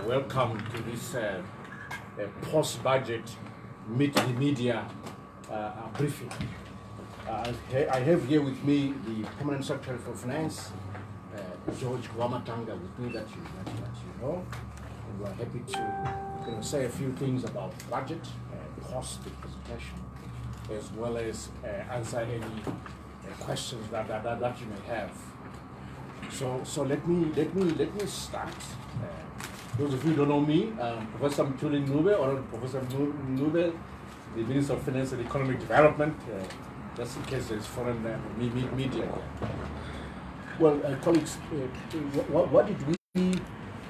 welcome to this post-budget media briefing. I have here with me the Permanent Secretary for Finance, George Wamatanga, with me that you know. And we're happy to say a few things about budget, post the presentation, as well as answer any questions that you may have. So let me start. Those of you who don't know me, Professor Mthuli Ncube, or Professor Ncube, the Minister of Finance and Economic Development, just in case there's foreign media. Well, colleagues, what did we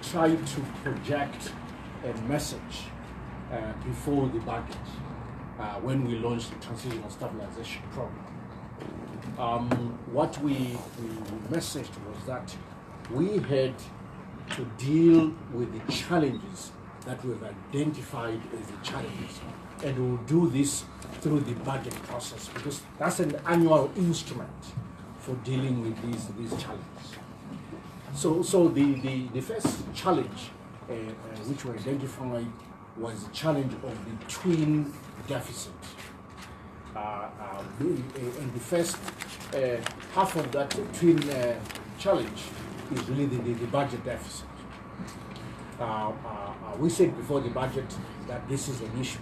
try to project a message before the budget when we launched the Transitional Stabilization Program? What we messaged was that we had to deal with the challenges that we've identified as the challenges, and we'll do this through the budget process because that's an annual instrument for dealing with these challenges. So the first challenge which we identified was the challenge of the twin deficit. And the first half of that twin challenge is really the budget deficit. We said before the budget that this is an issue.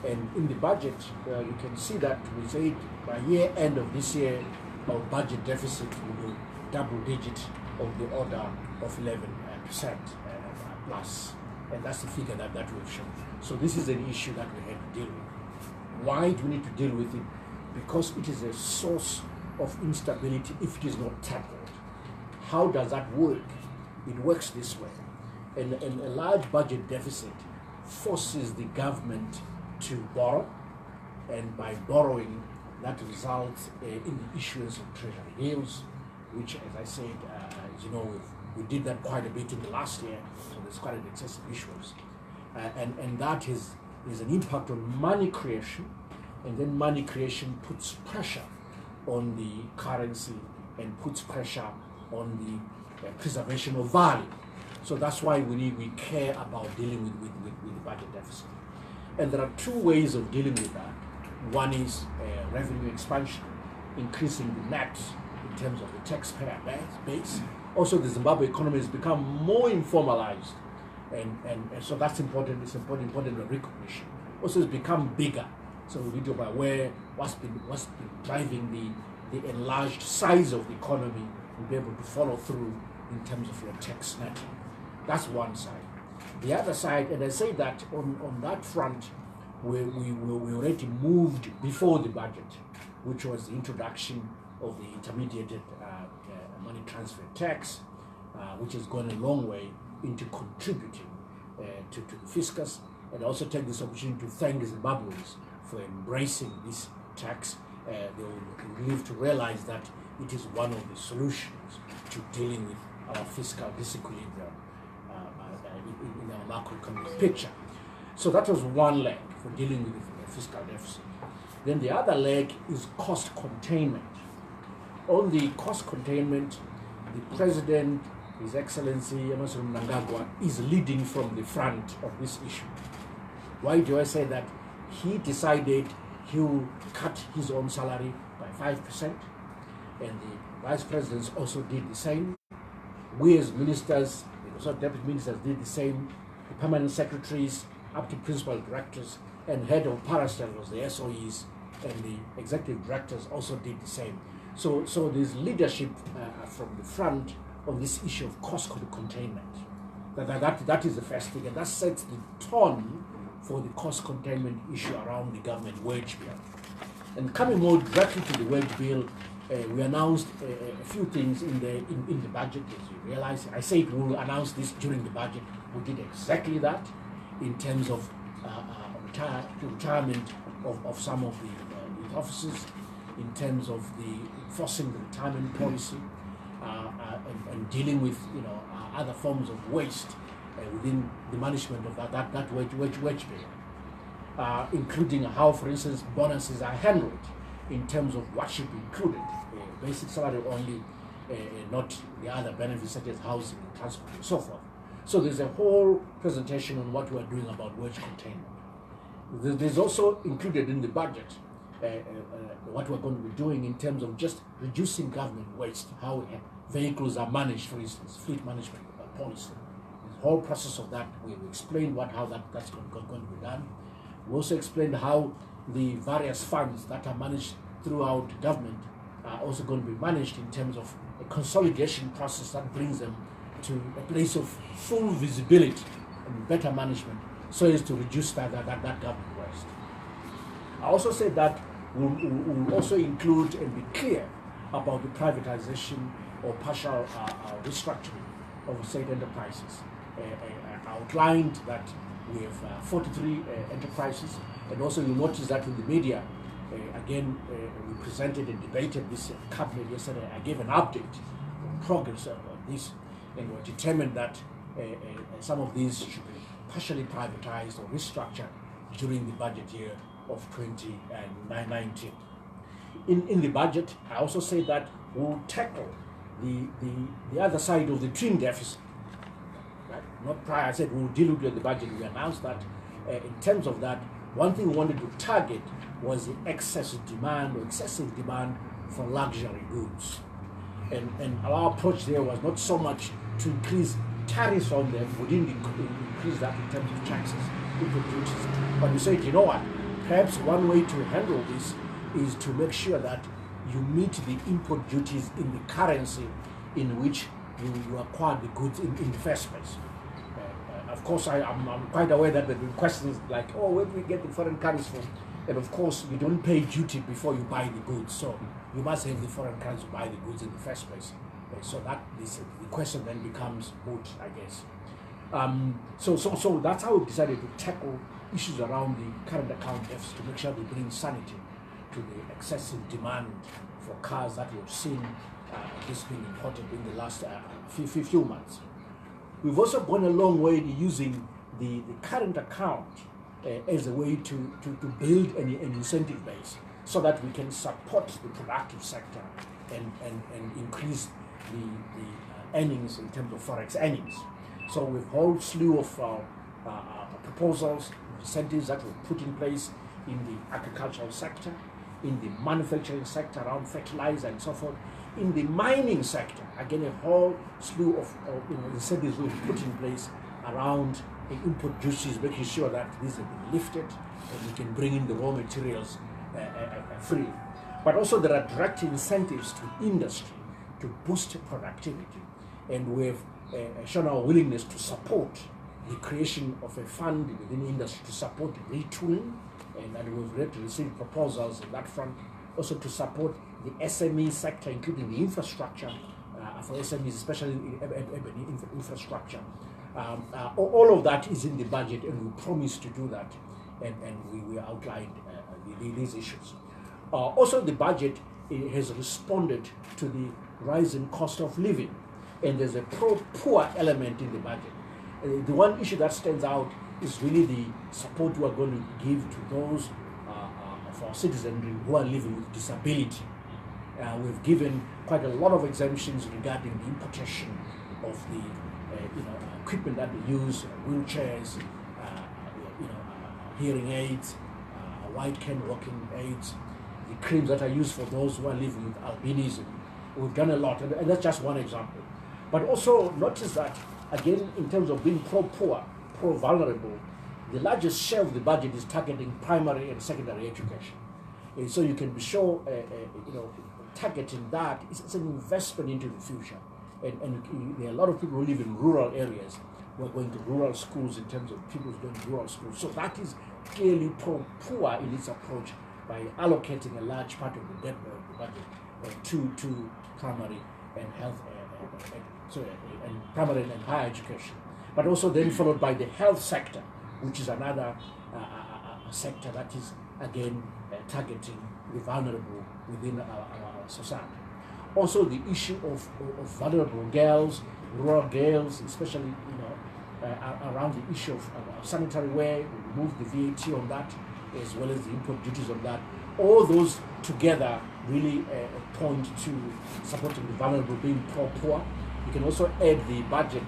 And in the budget, you can see that we said by year end of this year, our budget deficit will be double digit of the order of 11% plus. And that's the figure that we've shown. So this is an issue that we had to deal with. Why do we need to deal with it? Because it is a source of instability if it is not tackled. How does that work? It works this way. And a large budget deficit forces the government to borrow, and by borrowing, that results in the issuance of treasury bills, which, as I said, as you know, we did that quite a bit in the last year, so there's quite an excessive issuance. And that is an impact on money creation, and then money creation puts pressure on the currency and puts pressure on the preservation of value. So that's why we care about dealing with the budget deficit. And there are two ways of dealing with that. One is revenue expansion, increasing the net in terms of the taxpayer base. Also, the Zimbabwe economy has become more informalized, and so that's important. It's important recognition. Also, it's become bigger. So we need to be aware what's been driving the enlarged size of the economy and be able to follow through in terms of your tax net. That's one side. The other side, and I say that on that front, we already moved before the budget, which was the introduction of the intermediated money transfer tax, which has gone a long way into contributing to the fiscus, and also take this opportunity to thank the Zimbabweans for embracing this tax. They will live to realize that it is one of the solutions to dealing with our fiscal disequilibrium in our macroeconomic picture. So that was one leg for dealing with the fiscal deficit. Then the other leg is cost containment. On the cost containment, the President, His Excellency Emmerson Mnangagwa, is leading from the front of this issue. Why do I say that? He decided he will cut his own salary by 5%, and the Vice Presidents also did the same. We as ministers, also deputy ministers, did the same. The permanent secretaries, up to principal directors, and head of parastatals, the SOEs, and the executive directors also did the same. So there's leadership from the front on this issue of cost containment. That is the first thing, and that sets the tone for the cost containment issue around the government wage bill. And coming more directly to the wage bill, we announced a few things in the budget. As you realize, I said we'll announce this during the budget. We did exactly that in terms of retirement of some of the officers, in terms of the enforcing the retirement policy, and dealing with other forms of waste within the management of that wage bill, including how, for instance, bonuses are handled in terms of what should be included, basic salary only, not the other benefits such as housing, transport, and so forth. So there's a whole presentation on what we are doing about wage containment. There's also included in the budget what we're going to be doing in terms of just reducing government waste, how vehicles are managed, for instance, fleet management policy. The whole process of that, we explained how that's going to be done. We also explained how the various funds that are managed throughout government are also going to be managed in terms of a consolidation process that brings them to a place of full visibility and better management, so as to reduce that government waste. I also said that we'll also include and be clear about the privatization or partial restructuring of state enterprises. I outlined that we have 43 enterprises, and also you'll notice that in the media, again, we presented and debated this cabinet yesterday. I gave an update on progress on this, and we're determined that some of these should be partially privatized or restructured during the budget year of 2019. In the budget, I also say that we'll tackle the other side of the twin deficit. Right? Not prior, I said we'll deal with the budget. We announced that in terms of that, one thing we wanted to target was the excessive demand or excessive demand for luxury goods. And our approach there was not so much to increase tariffs on them, we didn't increase that in terms of taxes, input duties. But we said, you know what, perhaps one way to handle this is to make sure that you meet the import duties in the currency in which you acquired the goods in the first place. Of course, I'm quite aware that there have been questions like, oh, where do we get the foreign currency from? And of course, you don't pay duty before you buy the goods, so you must have the foreign currency to buy the goods in the first place. So the question then becomes moot, I guess. So that's how we decided to tackle issues around the current account deficit, to make sure we bring sanity to the excessive demand for cars that we've seen this being imported in the last few months. We've also gone a long way in using the current account as a way to build an incentive base so that we can support the productive sector and increase the earnings in terms of forex earnings. So with a whole slew of proposals, incentives that were put in place in the agricultural sector, in the manufacturing sector around fertilizer and so forth, in the mining sector, again a whole slew of incentives were put in place around the input duties, making sure that these have been lifted and we can bring in the raw materials free. But also there are direct incentives to industry to boost productivity, and we've shown our willingness to support the creation of a fund within industry to support retooling, and we've received proposals on that front, also to support the SME sector, including the infrastructure for SMEs, especially urban infrastructure. All of that is in the budget, and we promise to do that, and we outlined these issues. Also, the budget has responded to the rising cost of living, and there's a pro-poor element in the budget. The one issue that stands out is really the support we are going to give to those of our citizenry who are living with disability. We've given quite a lot of exemptions regarding the importation of the equipment that we use, wheelchairs, hearing aids, white cane walking aids, the creams that are used for those who are living with albinism. We've done a lot, and that's just one example. But also notice that, again, in terms of being pro-poor, pro-vulnerable, the largest share of the budget is targeting primary and secondary education. And so you can be sure, targeting that is an investment into the future. And there are a lot of people who live in rural areas who are going to rural schools in terms of people going to rural schools. So that is clearly pro-poor in its approach by allocating a large part of the budget to primary and health, and primary and higher education. But also then followed by the health sector, which is another sector that is again targeting the vulnerable within our society. Also the issue of vulnerable girls, rural girls, especially around the issue of sanitary wear. We removed the VAT on that, as well as the import duties on that. All those together really point to supporting the vulnerable, being pro-poor. You can also add the budget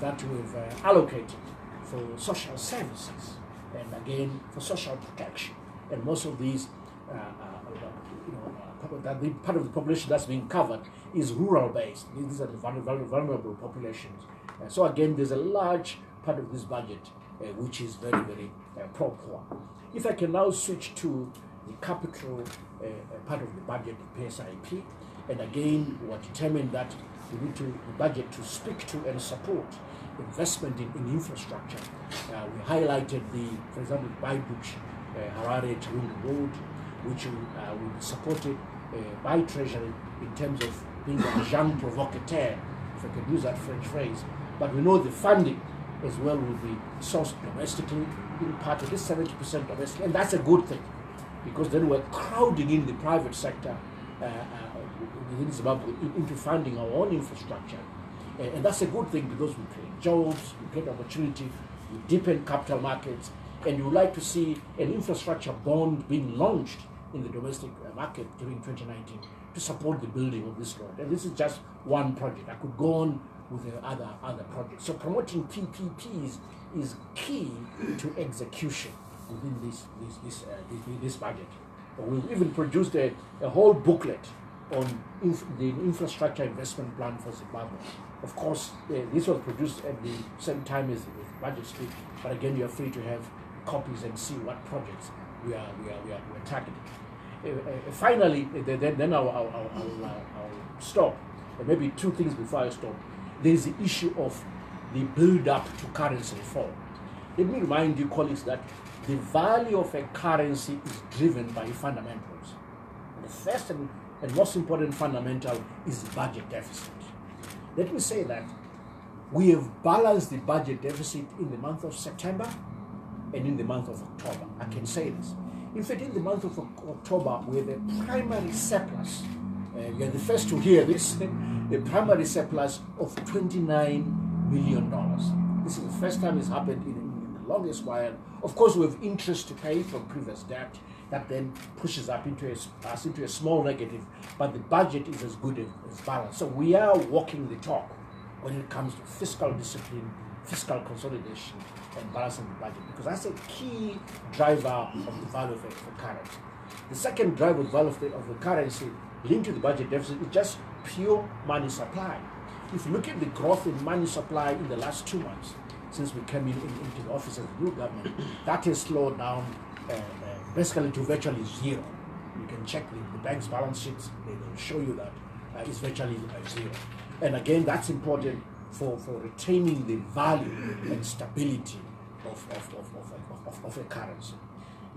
that we've allocated for social services and again for social protection. And most of these, part of the population that's being covered is rural based. These are the vulnerable populations. So again, there's a large part of this budget which is very, very pro-poor. If I can now switch to the capital part of the budget, the PSIP, and again, we are determined that we need the budget to speak to and support investment in infrastructure. We highlighted for example, the Baibuch Harare Chirungu Road, which will be supported by Treasury in terms of being a jeune provocateur, if I can use that French phrase. But we know the funding as well will be sourced domestically, in part of this 70% domestic, and that's a good thing, because then we're crowding in the private sector within Zimbabwe into funding our own infrastructure. And that's a good thing because we create jobs, we create opportunity, we deepen capital markets, and you would like to see an infrastructure bond being launched in the domestic market during 2019 to support the building of this road. And this is just one project. I could go on with other projects. So promoting PPPs is key to execution within this budget. We've even produced a whole booklet on the infrastructure investment plan for Zimbabwe. Of course, this was produced at the same time as the budget speak, but again, you're free to have copies and see what projects we are targeting. Finally, then I'll stop. Maybe two things before I stop. There is the issue of the build-up to currency reform. Let me remind you, colleagues, that the value of a currency is driven by fundamentals. The first and most important fundamental is the budget deficit. Let me say that we have balanced the budget deficit in the month of September and in the month of October. I can say this. In fact, in the month of October, we have a primary surplus. We are the first to hear this. A primary surplus of $29 million. This is the first time it's happened in the longest while. Of course, we have interest to pay from previous debt. That then pushes up into a small negative, but the budget is as good as balanced. So we are walking the talk when it comes to fiscal discipline, fiscal consolidation, and balancing the budget, because that's a key driver of the value of the currency. The second driver of the value of the currency linked to the budget deficit is just pure money supply. If you look at the growth in money supply in the last 2 months, since we came into the office of the new government, that has slowed down basically to virtually zero. You can check the bank's balance sheets, they will show you that it's virtually zero. And again, that's important for retaining the value and stability of a currency.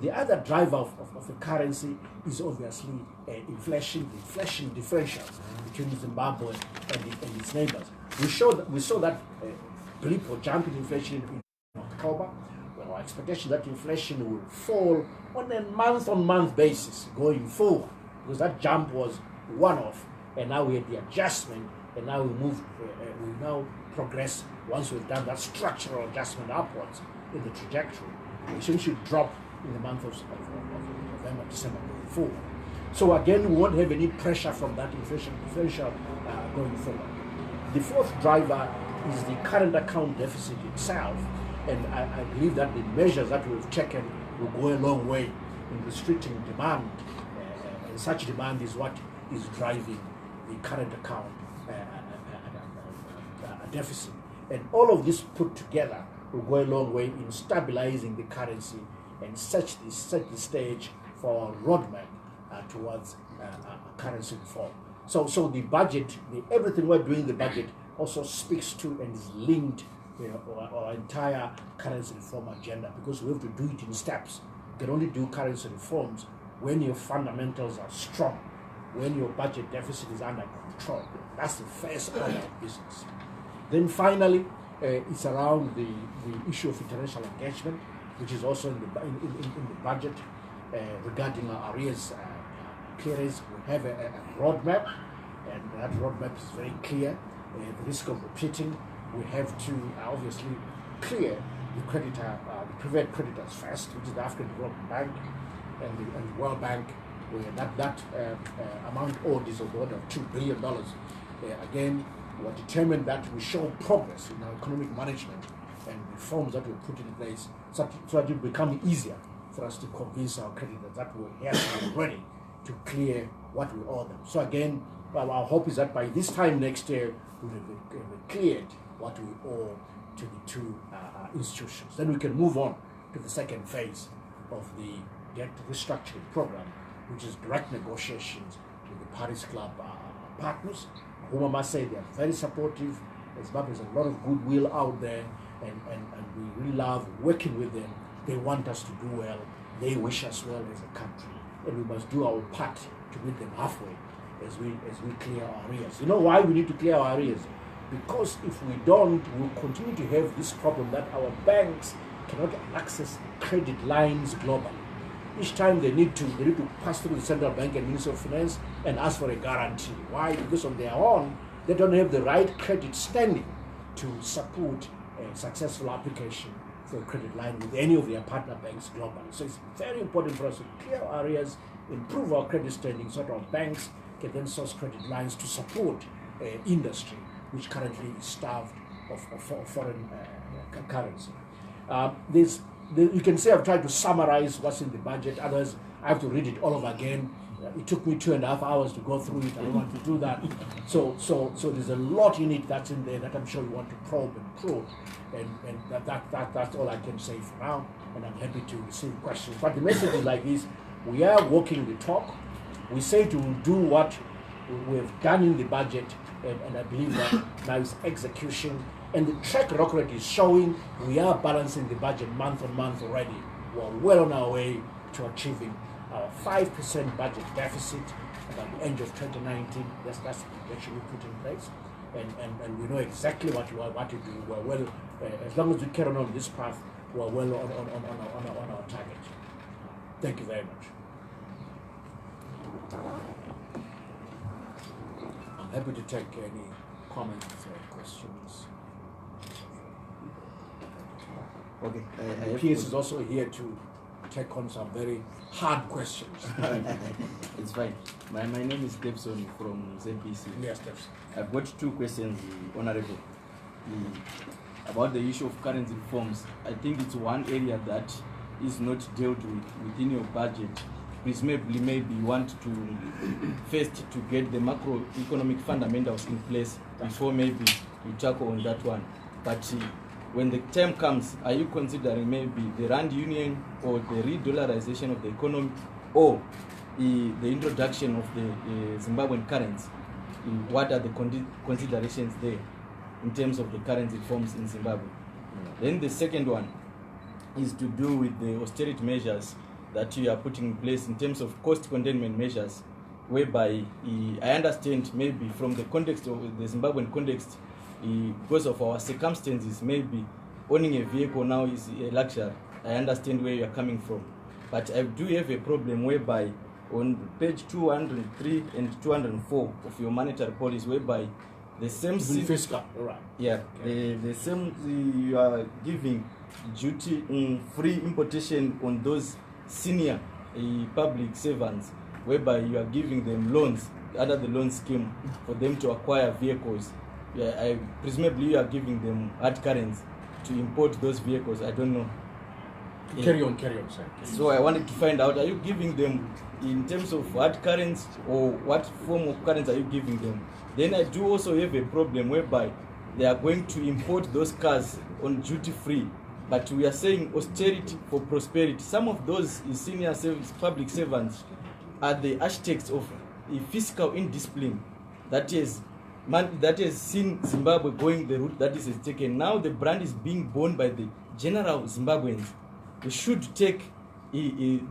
The other driver of a currency is obviously inflation, the inflation differential between Zimbabwe and its neighbors. We saw that blip or jump in inflation in October. Our expectation that inflation will fall on a month-on-month basis going forward, because that jump was one-off, and now we had the adjustment, and now we now progress. Once we've done that structural adjustment upwards in the trajectory, it should drop in the month of November, December going forward. So again, we won't have any pressure from that inflation differential going forward. The fourth driver is the current account deficit itself. And I believe that the measures that we've taken will go a long way in restricting demand. And such demand is what is driving the current account deficit. And all of this put together will go a long way in stabilizing the currency and set the stage for a roadmap towards currency reform. So the budget, everything we're doing in the budget also speaks to and is linked our entire currency reform agenda, because we have to do it in steps. You can only do currency reforms when your fundamentals are strong, when your budget deficit is under control. That's the first order of business. Then finally, it's around the issue of international engagement, which is also in the budget regarding our arrears clearance. We have a roadmap, and that roadmap is very clear. The risk of repeating, we have to obviously clear the creditor, the private creditors first, which is the African Development Bank and the World Bank, where that amount owed is of the order of $2 billion. Again, were determined that we show progress in our economic management and reforms that we put in place so that it will become easier for us to convince our creditors that we're here ready to clear what we owe them. So again, our hope is that by this time next year, we will have cleared what we owe to the two institutions. Then we can move on to the second phase of the debt restructuring program, which is direct negotiations with the Paris Club partners, whom I must say they are very supportive. Zimbabwe has a lot of goodwill out there, and we really love working with them. They want us to do well. They wish us well as a country, and we must do our part to meet them halfway as we clear our arrears. You know why we need to clear our arrears? Because if we don't, we'll continue to have this problem that our banks cannot access credit lines globally. Each time they need to pass through the central bank and Ministry of Finance and ask for a guarantee. Why? Because on their own, they don't have the right credit standing to support a successful application for a credit line with any of their partner banks globally. So it's very important for us to clear our areas, improve our credit standing so that our banks can then source credit lines to support industry, which currently is starved of foreign currency. You can say I've tried to summarize what's in the budget, otherwise I have to read it all over again. It took me 2.5 hours to go through it. I don't want to do that. So there's a lot in it that's in there that I'm sure you want to probe and probe. And that's all I can say for now. And I'm happy to receive questions. But the message is like this: we are walking the talk. We say to do what we've done in the budget, and I believe that now is execution. And the track record is showing we are balancing the budget month on month already. We're well on our way to achieving our 5% budget deficit by the end of 2019. That's the projection we put in place. And we know exactly what to do. We're well, as long as we carry on this path, we're well on our target. Thank you very much. I'm happy to take any comments or questions. Okay. PS is also here to take on some very hard questions. It's fine. My name is Debson from ZBC. Yes, Debson. I've got two questions, Honorable. About the issue of currency reforms. I think it's one area that is not dealt with within your budget. Presumably, maybe you want to first to get the macroeconomic fundamentals in place before maybe you tackle on that one. But when the time comes, are you considering maybe the Rand Union or the re-dollarization of the economy or the introduction of the Zimbabwean currency? What are the considerations there in terms of the currency reforms in Zimbabwe? Then the second one is to do with the austerity measures that you are putting in place in terms of cost containment measures, whereby I understand maybe from the context of the Zimbabwean context, because of our circumstances, maybe owning a vehicle now is a luxury. I understand where you are coming from. But I do have a problem whereby on page 203 and 204 of your monetary policy, whereby the same fiscal, right? Yeah, okay. the same you are giving duty on free importation on those senior public servants, whereby you are giving them loans under the loan scheme for them to acquire vehicles. Yeah, presumably you are giving them hard currency to import those vehicles. I don't know. Carry on, sir. So I wanted to find out, are you giving them in terms of hard currency or what form of currency are you giving them? Then I do also have a problem whereby they are going to import those cars on duty free, but we are saying austerity for prosperity. Some of those senior public servants are the architects of a fiscal indiscipline that has seen Zimbabwe going the route that is taken. Now the brand is being borne by the general Zimbabweans. We should take the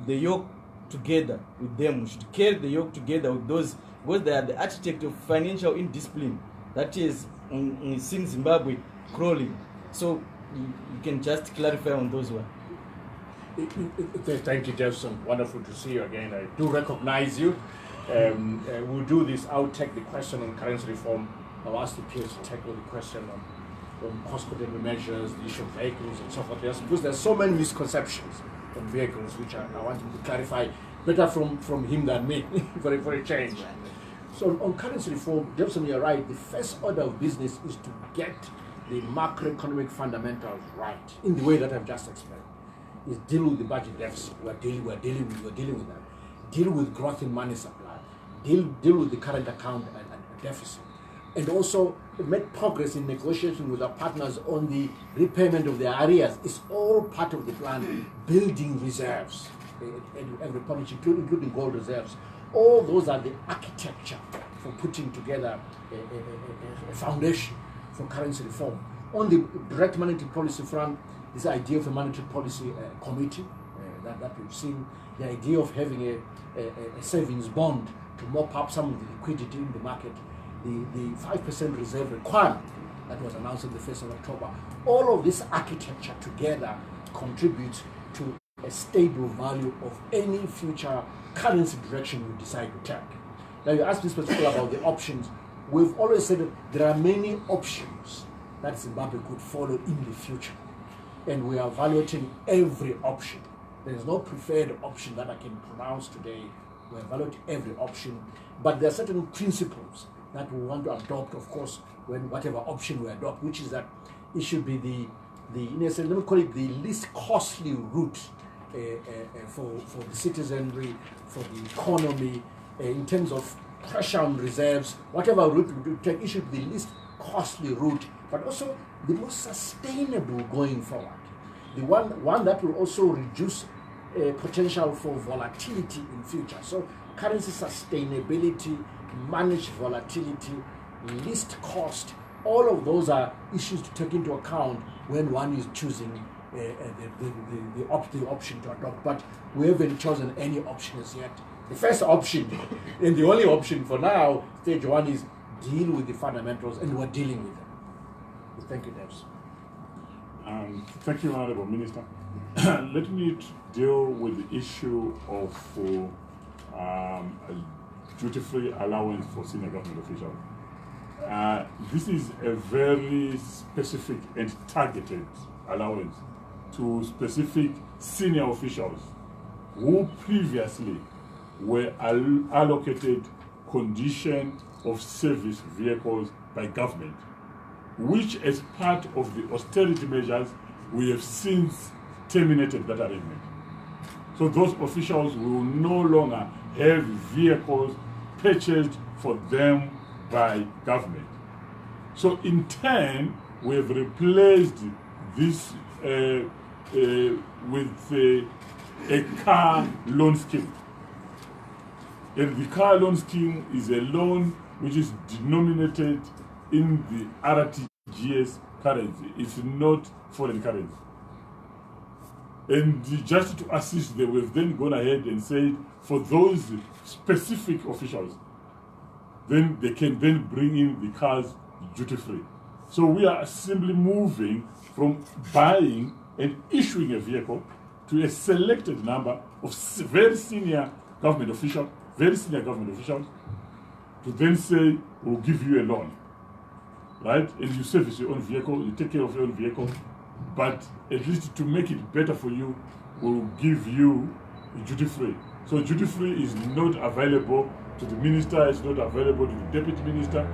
yoke together with them. We should carry the yoke together with those, because they are the architect of financial indiscipline that is seen Zimbabwe crawling. So you can just clarify on those ones. Thank you, Jefferson. Wonderful to see you again. I do recognize you. We'll do this. I'll take the question on currency reform. I'll ask the peers to tackle the question on cost containment measures, the issue of vehicles, and so forth. Because there's so many misconceptions on vehicles, which I want him to clarify better from him than me for a change. So on currency reform, Jefferson, you're right. The first order of business is to get the macroeconomic fundamentals right in the way that I've just explained. Is deal with the budget deficit. We're dealing with that. Deal with growth in money supply. Deal with the current account and deficit. And also make progress in negotiations with our partners on the repayment of their arrears. It's all part of the plan. Building reserves in every policy, including gold reserves. All those are the architecture for putting together a foundation for currency reform. On the direct monetary policy front, this idea of a monetary policy committee that we've seen, the idea of having a savings bond to mop up some of the liquidity in the market, the 5% reserve requirement that was announced on the 1st of October. All of this architecture together contributes to a stable value of any future currency direction we decide to take. Now you asked me specifically about the options. We've always said that there are many options that Zimbabwe could follow in the future. And we are evaluating every option. There is no preferred option that I can pronounce today. We evaluate every option. But there are certain principles that we want to adopt, of course, when whatever option we adopt, which is that it should be let me call it the least costly route for the citizenry, for the economy, in terms of pressure on reserves, whatever route we take, it should be the least costly route, but also the most sustainable going forward. The one that will also reduce potential for volatility in future. So currency sustainability, managed volatility, least cost, all of those are issues to take into account when one is choosing the option to adopt. But we haven't chosen any option as yet. The first option and the only option for now, stage one, is deal with the fundamentals, and we're dealing with them. Thank you, Devs. Thank you, Honorable Minister. Let me deal with the issue of duty-free allowance for senior government officials. This is a very specific and targeted allowance to specific senior officials who previously were allocated condition of service vehicles by government, which as part of the austerity measures, we have since terminated that arrangement. So those officials will no longer have vehicles purchased for them by government. So in turn, we have replaced this with a car loan scheme. And the car loan scheme is a loan which is denominated in the RTGS currency. It's not foreign currency. And just to assist them, we've then gone ahead and said for those specific officials, then they can then bring in the cars duty-free. So we are simply moving from buying and issuing a vehicle to a selected number of very senior government officials, to then say, we'll give you a loan, right? And you service your own vehicle, you take care of your own vehicle, but at least to make it better for you, we'll give you duty-free. So duty-free is not available to the minister, it's not available to the deputy minister.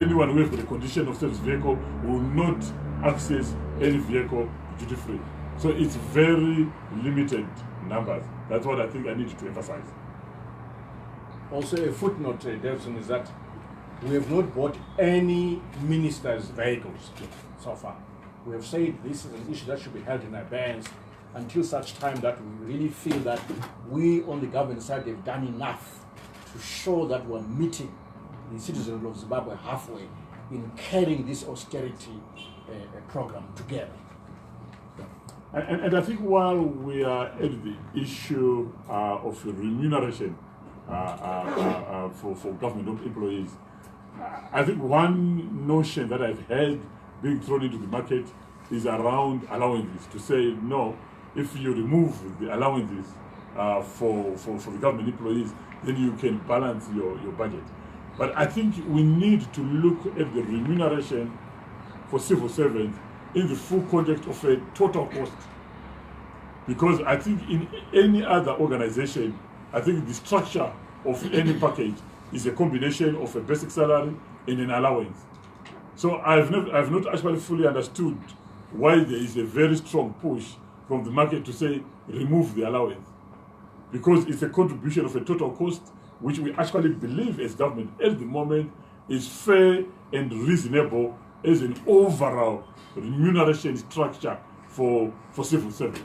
Anyone who has got a condition of service vehicle will not access any vehicle duty-free. So it's very limited numbers. That's what I think I need to emphasize. Also, a footnote, Devson, is that we have not bought any minister's vehicles so far. We have said this is an issue that should be held in abeyance until such time that we really feel that we on the government side have done enough to show that we're meeting the citizens of Zimbabwe halfway in carrying this austerity program together. And I think while we are at the issue of remuneration for government employees, I think one notion that I've heard being thrown into the market is around allowances, to say, no, if you remove the allowances for the government employees, then you can balance your budget. But I think we need to look at the remuneration for civil servants in the full context of a total cost. Because I think in any other organization, I think the structure of any package is a combination of a basic salary and an allowance. So I've not actually fully understood why there is a very strong push from the market to say remove the allowance, because it's a contribution of a total cost which we actually believe as government at the moment is fair and reasonable as an overall remuneration structure for civil service.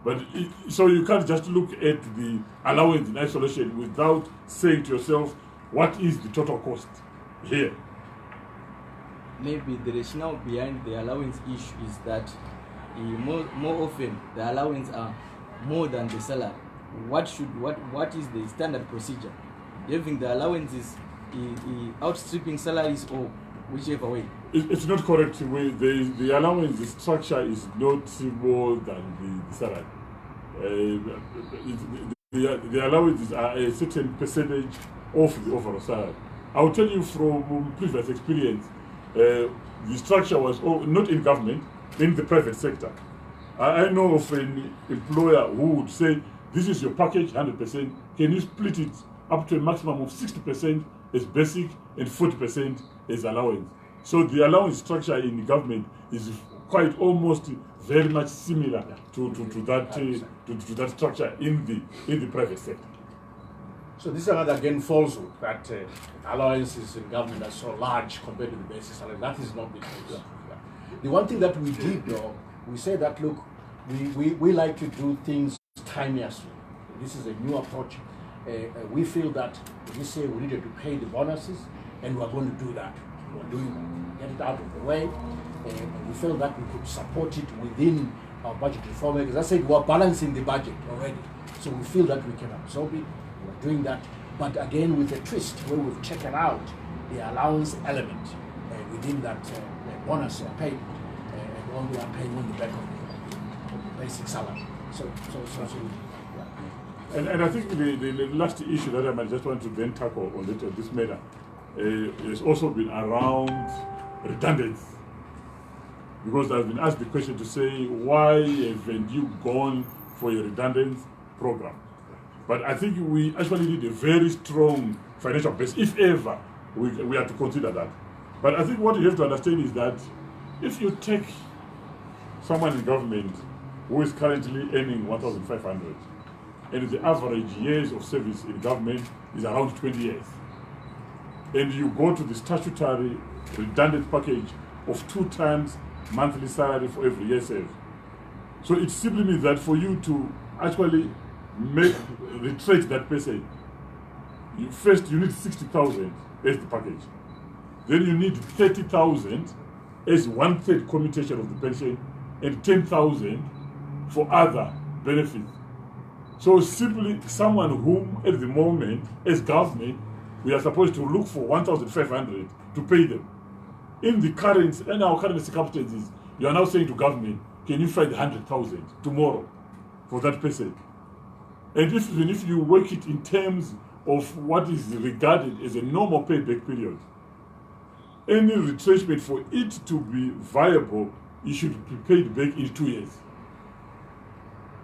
But so you can't just look at the allowance in isolation without saying to yourself, what is the total cost here? Maybe the rationale behind the allowance issue is that more often the allowance are more than the salary. What is the standard procedure? Having the allowances outstripping salaries or whichever way? It's not correct. The allowance, the structure is not more than the salary. The allowances are a certain percentage of the overall salary. I'll tell you from previous experience, the structure was not in government, in the private sector. I know of an employer who would say, this is your package, 100%. Can you split it up to a maximum of 60% as basic and 40% as allowance? So the allowance structure in the government is quite almost very much similar to that structure in the private sector. So this is another again falsehood that allowances in government are so large compared to the basic salary. That is not the case. The one thing that we did though, we said that look, we like to do things timeously. This is a new approach. We feel that this year we needed to pay the bonuses, and we're going to do that. We're doing that. Get it out of the way. We felt that we could support it within our budget reform. As I said, we're balancing the budget already. So we feel that we can absorb it. We're doing that. But again, with a twist where we've taken out the allowance element within that bonus payment, and only are paying on the back of the basic salary. And I think the last issue that I might just want to then tackle on this matter has also been around redundancy. Because I've been asked the question to say, why haven't you gone for a redundancy program? But I think we actually need a very strong financial base, if ever we are to consider that. But I think what you have to understand is that if you take someone in government who is currently earning 1,500, and the average years of service in government is around 20 years, and you go to the statutory redundant package of 2 times monthly salary for every year served. So it simply means that for you to actually retrace that person, first you need 60,000 as the package. Then you need 30,000 as 1/3 commutation of the pension and 10,000 for other benefits. So simply someone whom at the moment as government we are supposed to look for 1,500 to pay them. In our current circumstances, you are now saying to government, can you find 100,000 tomorrow for that person? And even if you work it in terms of what is regarded as a normal payback period, any retrenchment for it to be viable, it should be paid back in 2 years.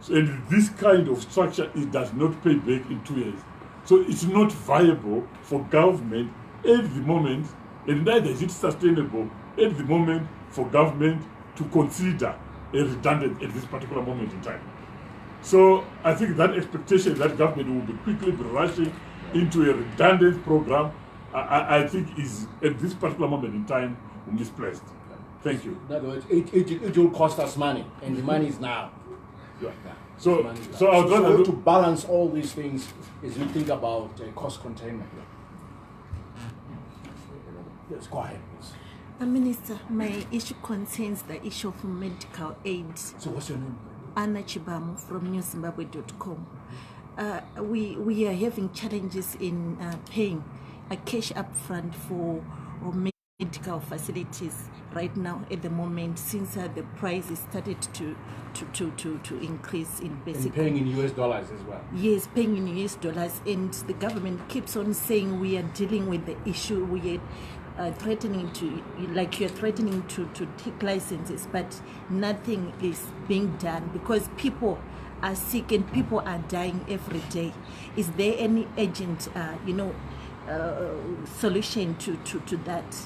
So, and this kind of structure, it does not pay back in 2 years. So it's not viable for government at the moment, and neither is it sustainable at the moment for government to consider a redundant at this particular moment in time. So I think that expectation that government will be quickly rushing into a redundant program, I think is at this particular moment in time misplaced. Thank you. In other words, it will cost us money, and the money is now. Yeah. So I would rather to balance all these things is we think about cost containment. Yes, go ahead, please. Minister, my issue concerns the issue of medical aid. So what's your name? Anna Chibamu from newzimbabwe.com. We are having challenges in paying a cash upfront for medical facilities right now at the moment, since the price is started to increase in basic. And paying in US dollars as well. Yes, paying in US dollars, and the government keeps on saying we are dealing with the issue. We are threatening to, like you're threatening to take licenses, but nothing is being done because people are sick and people are dying every day. Is there any urgent, solution to that?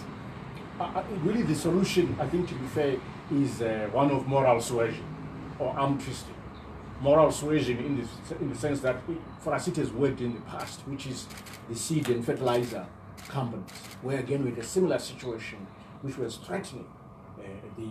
Really, the solution, I think, to be fair, is one of moral suasion or arm twisting. Moral suasion in the sense that for us it has worked in the past, which is the seed and fertilizer companies, where again we had a similar situation which was threatening the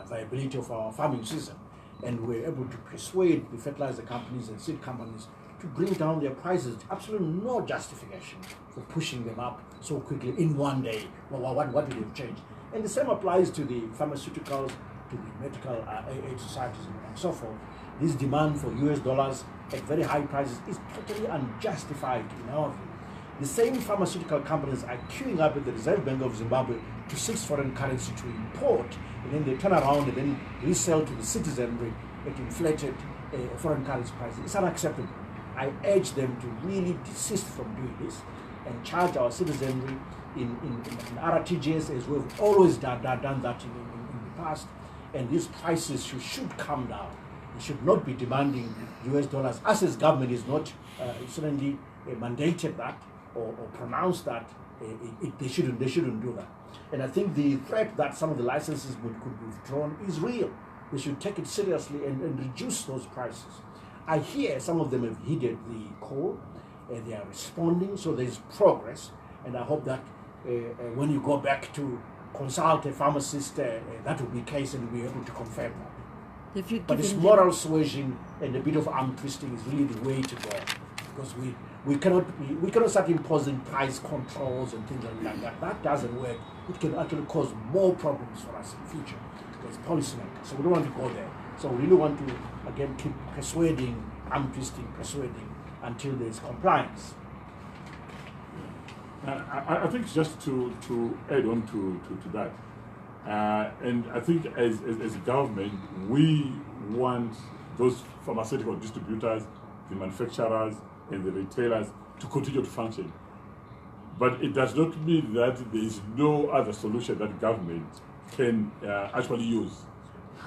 viability of our farming system, and we were able to persuade the fertilizer companies and seed companies to bring down their prices. Absolutely no justification for pushing them up so quickly in one day. Well, what did they change? And the same applies to the pharmaceuticals, to the medical aid societies, and so forth. This demand for US dollars at very high prices is totally unjustified in our view. The same pharmaceutical companies are queuing up at the Reserve Bank of Zimbabwe to 6 foreign currency to import, and then they turn around and then resell to the citizenry at inflated foreign currency prices. It's unacceptable. I urge them to really desist from doing this and charge our citizenry in RTGS, as we've always done that in the past. And these prices should come down. It should not be demanding US dollars. Us as government is not certainly mandated that or pronounced that. They shouldn't do that. And I think the threat that some of the licenses could be withdrawn is real. They should take it seriously and reduce those prices. I hear some of them have heeded the call, and they are responding, so there's progress. And I hope that when you go back to consult a pharmacist, that will be the case, and you'll be able to confirm that. But this moral suasion and a bit of arm twisting is really the way to go, because we cannot start imposing price controls and things like that. That doesn't work. It can actually cause more problems for us in the future as policymakers. So we don't want to go there. So we really want to again keep persuading, arm twisting, persuading until there is compliance. I think just to add on to that, and I think as a government, we want those pharmaceutical distributors, the manufacturers, and the retailers to continue to function. But it does not mean that there is no other solution that government can actually use.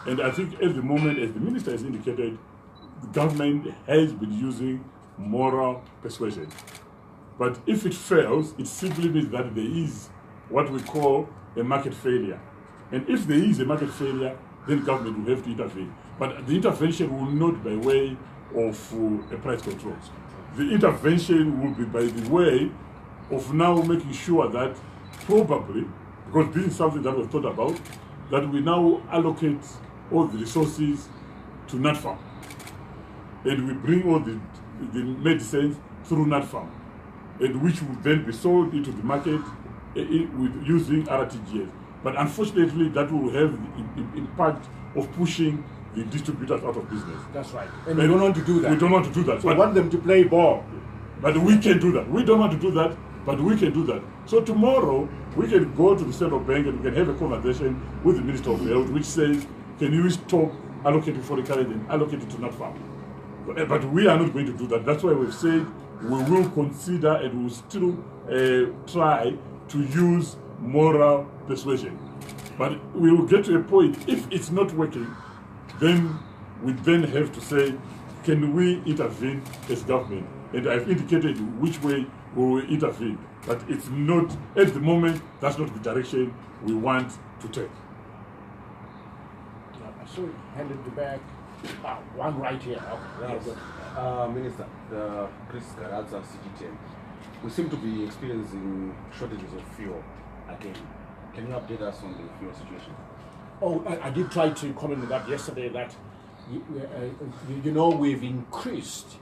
And I think at the moment, as the minister has indicated, the government has been using moral persuasion. But if it fails, it simply means that there is what we call a market failure. And if there is a market failure, then government will have to intervene. But the intervention will not be by way of a price control. The intervention will be by the way of now making sure that probably, because this is something that was thought about, that we now allocate all the resources to NatFarm. And we bring all the medicines through NatFarm, and which will then be sold into the market with using RTGS. But unfortunately, that will have the impact of pushing the distributors out of business. That's right. And we don't want to do that. We don't want to do that. So we want them to play ball. But we can do that. We don't want to do that, but we can do that. So tomorrow, we can go to the central bank and we can have a conversation with the Minister of Health, which says, can you stop allocating foreign currency and allocate it to NatFarm? But we are not going to do that. That's why we've said we will consider and we will still try to use moral persuasion. But we will get to a point, if it's not working, then we then have to say, can we intervene as government? And I've indicated which way we will intervene. But it's not, at the moment, that's not the direction we want to take. I saw it handed the bag. One right here. Okay. Yes. Minister, Chris Garadza, CGTN. We seem to be experiencing shortages of fuel again. Can you update us on the fuel situation? Oh, I did try to comment on that yesterday, that we've increased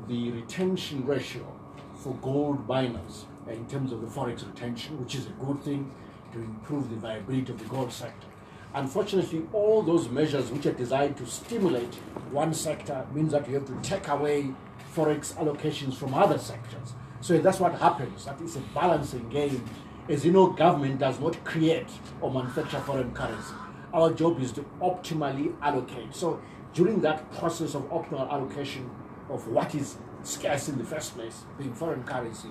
the retention ratio for gold miners in terms of the forex retention, which is a good thing to improve the viability of the gold sector. Unfortunately, all those measures which are designed to stimulate one sector means that you have to take away forex allocations from other sectors. So that's what happens. That is a balancing game. As you know, government does not create or manufacture foreign currency. Our job is to optimally allocate. So during that process of optimal allocation of what is scarce in the first place, being foreign currency,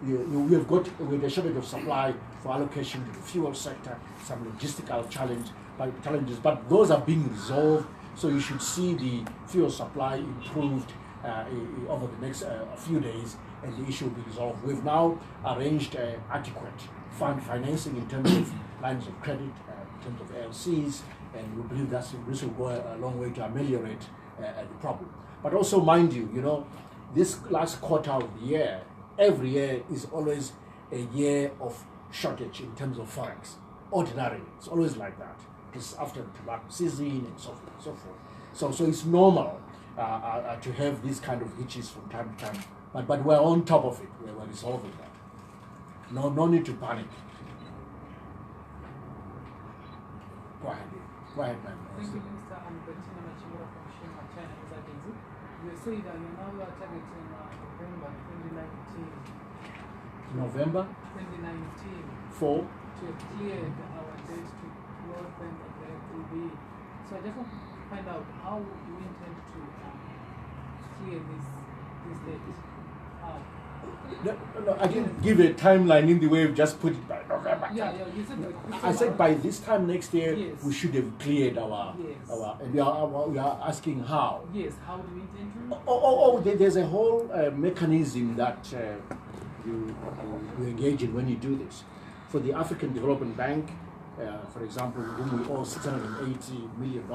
we have a shortage of supply for allocation to the fuel sector, some logistical challenges, but those are being resolved. So you should see the fuel supply improved over the next few days, and the issue will be resolved. We've now arranged adequate fund financing in terms of lines of credit, in terms of LCs, and we believe this will go a long way to ameliorate the problem. But also, mind you, this last quarter of the year, every year is always a year of shortage in terms of forex. Ordinarily, it's always like that. It's after the tobacco season and so forth and so forth. So it's normal to have these kind of hitches from time to time. But we're on top of it. We're resolving that. No need to panic. Go ahead, man. Thank you, Minister. I'm Bettina Machimura from Shima China Consultancy. You say that you're now targeting November 2019. November 2019 4. to have cleared our debt to World Bank and the FDB. So I just want to find out how you intend to clear this debt. How? No, I didn't give a timeline in the way of just put it by November. Yeah, you said I said by this time next year, Yes. we should have cleared our, Yes. and we are asking how. Yes, how do you intend to? There's a whole mechanism that you engage in when you do this. For the African Development Bank, for example, whom we owe $680 million,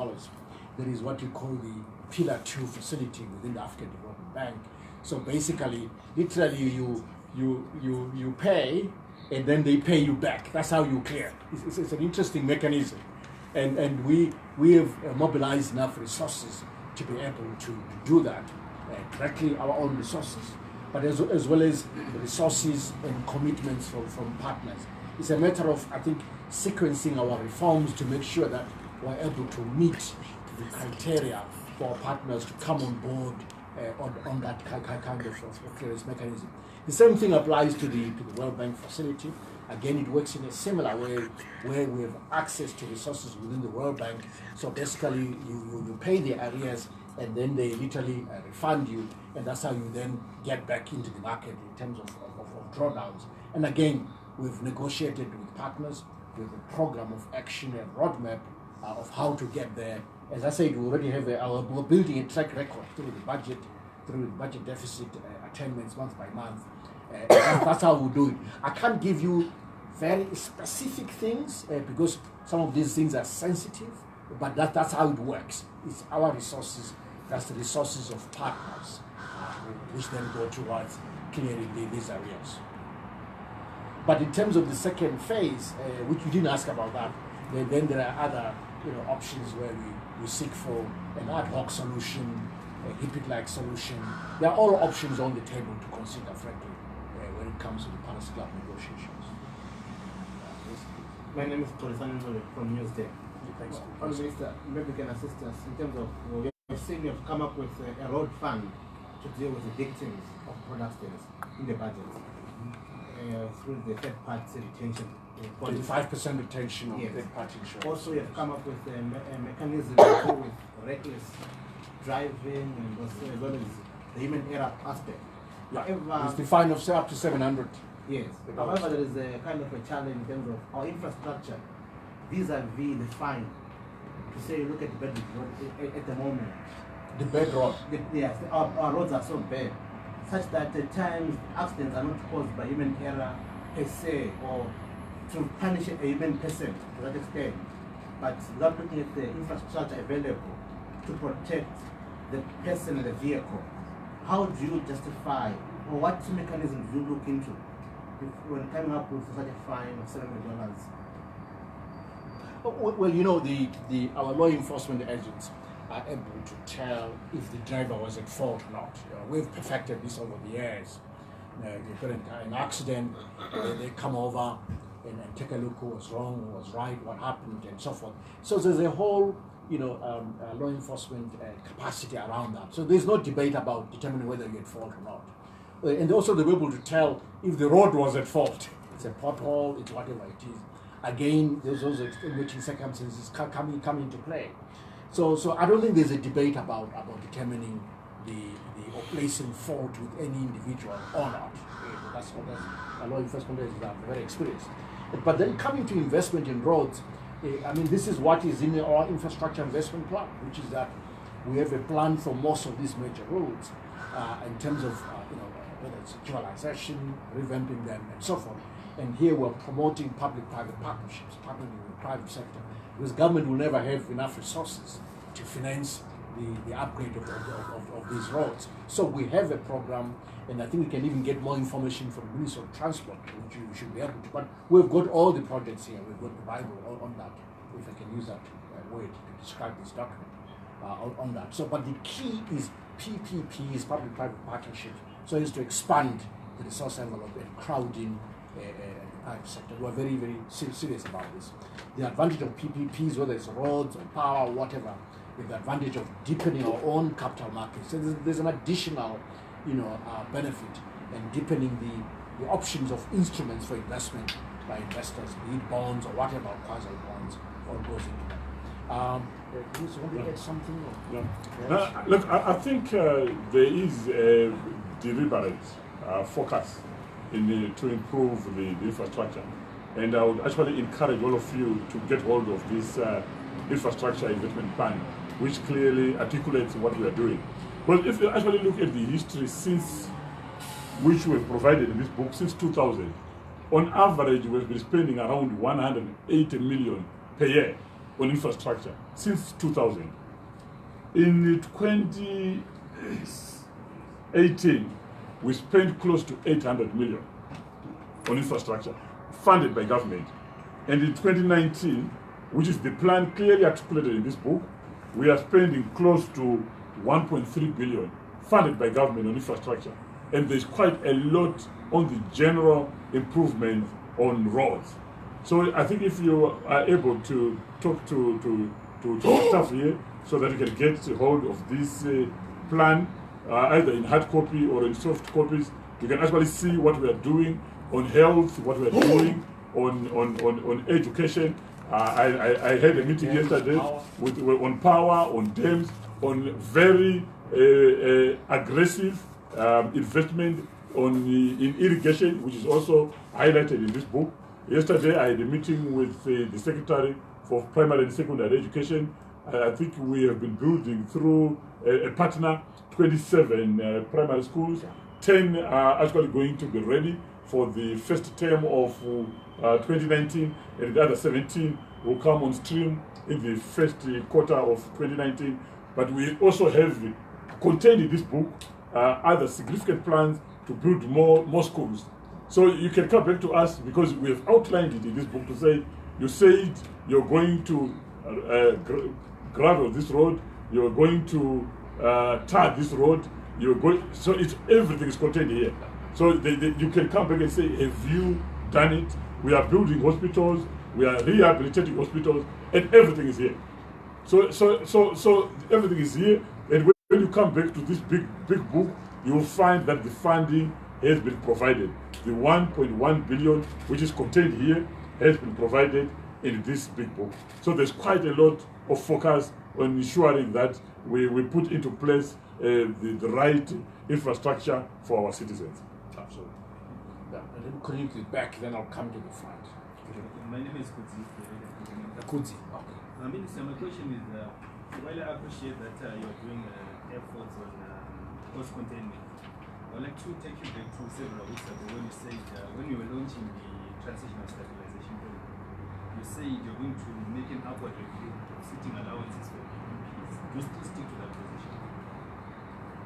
there is what you call the Pillar 2 facility within the African Development Bank. So basically, literally, you pay, and then they pay you back. That's how you clear. It's an interesting mechanism, and we have mobilized enough resources to be able to do that directly, our own resources, but as well as the resources and commitments from partners. It's a matter of, I think, sequencing our reforms to make sure that we're able to meet the criteria for our partners to come on board on that kind of clearance mechanism. The same thing applies to the World Bank facility. Again, it works in a similar way where we have access to resources within the World Bank. So basically, you pay the arrears and then they literally refund you, and that's how you then get back into the market in terms of drawdowns. And again, we've negotiated with partners with a program of action and roadmap of how to get there. As I said, we already have we're building a track record through the budget deficit attainments month by month. That's how we do it. I can't give you very specific things because some of these things are sensitive, but that's how it works. It's our resources, that's the resources of partners, which then go towards clearing these areas. But in terms of the second phase, which you didn't ask about that, then there are other options where we seek for an ad hoc solution, a HIPIT-like solution. There are all options on the table to consider, frankly, when it comes to the Paris Club negotiations. My name is Mthuli Ncube from Newsday. Thanks. Minister, maybe you can assist us in terms of, we have seen you have come up with a road fund to deal with the victims of products in the budget through the third-party retention. 25% retention of Yes. third-party insurance. Also, you have come up with a mechanism to deal with reckless driving and also as well as the human error aspect. Yeah. However, It's the fine of say up to 700. yes. However, there is a kind of a challenge in terms of our infrastructure vis-a-vis the fine. To say, look at the bad road at the moment. The bed road. Yes, our roads are so bad, such that at times accidents are not caused by human error per se, or to punish a human person to that extent, but not looking at the infrastructure available to protect the person and the vehicle. How do you justify, or what mechanisms do you look into when coming up with such a fine of $700? Well, our law enforcement agents are able to tell if the driver was at fault or not. We've perfected this over the years. You've got an accident, they come over and take a look who was wrong, who was right, what happened, and so forth. So there's a whole, law enforcement capacity around that. So there's no debate about determining whether you're at fault or not. And also they're able to tell if the road was at fault. It's a pothole, it's whatever it is. Again, there's those enriching circumstances come into play. So I don't think there's a debate about determining or placing fault with any individual or not. That's law enforcement agents are very experienced. But then coming to investment in roads, this is what is in our infrastructure investment plan, which is that we have a plan for most of these major roads in terms of whether it's dualization, revamping them, and so forth. And here we're promoting public-private partnerships, partnering with the private sector, because government will never have enough resources to finance the upgrade of these roads. So we have a program, and I think we can even get more information from the Ministry of Transport, which you should be able to. But we've got all the projects here. We've got the Bible on that, if I can use that word to describe this document on that. So, but the key is PPPs, public-private partnerships, so as to expand the resource envelope and crowd in the private sector. We're very, very serious about this. The advantage of PPPs, whether it's roads or power or whatever, with the advantage of deepening our own capital markets. So there's an additional, benefit and deepening the options of instruments for investment by investors, be it bonds or whatever, quasi-bonds, all goes into that. Do you want to add something? Look, I think there is a deliberate focus to improve the infrastructure. And I would actually encourage all of you to get hold of this infrastructure investment plan, which clearly articulates what we are doing. Well, if you actually look at the history since which we have provided in this book, since 2000, on average we've been spending around 180 million per year on infrastructure since 2000. In 2018, we spent close to 800 million on infrastructure, funded by government. And in 2019, which is the plan clearly articulated in this book, we are spending close to 1.3 billion funded by government on infrastructure. And there's quite a lot on the general improvement on roads. So I think if you are able to talk to staff here so that you can get hold of this plan, either in hard copy or in soft copies, you can actually see what we are doing on health, what we are doing on education. I had a meeting yesterday on power, on dams, on very aggressive investment in irrigation, which is also highlighted in this book. Yesterday I had a meeting with the Secretary for Primary and Secondary Education. I think we have been building through a partner 27 primary schools. 10 are actually going to be ready for the first term of 2019, and the other 17 will come on stream in the first quarter of 2019. But we also have contained in this book other significant plans to build more schools. So you can come back to us, because we have outlined it in this book to say, you said you're going to gravel this road, you're going to tar this road, so everything is contained here. So you can come back and say, have you done it? We are building hospitals, we are rehabilitating hospitals, and everything is here. So everything is here, and when you come back to this big book, you will find that the funding has been provided. The 1.1 billion, which is contained here, has been provided in this big book. So there's quite a lot of focus on ensuring that we put into place the right infrastructure for our citizens. Absolutely. Yeah, and then connect it back, then I'll come to the front. My name is Kudzi. Kudzi, okay. Minister, my question is, while I appreciate that you're doing efforts on cost containment, I'd like to take you back to several weeks ago when you said, when you were launching the transitional stabilization program, you said you're going to make an upward review of sitting allowances for PPPs. Do you still stick to that position?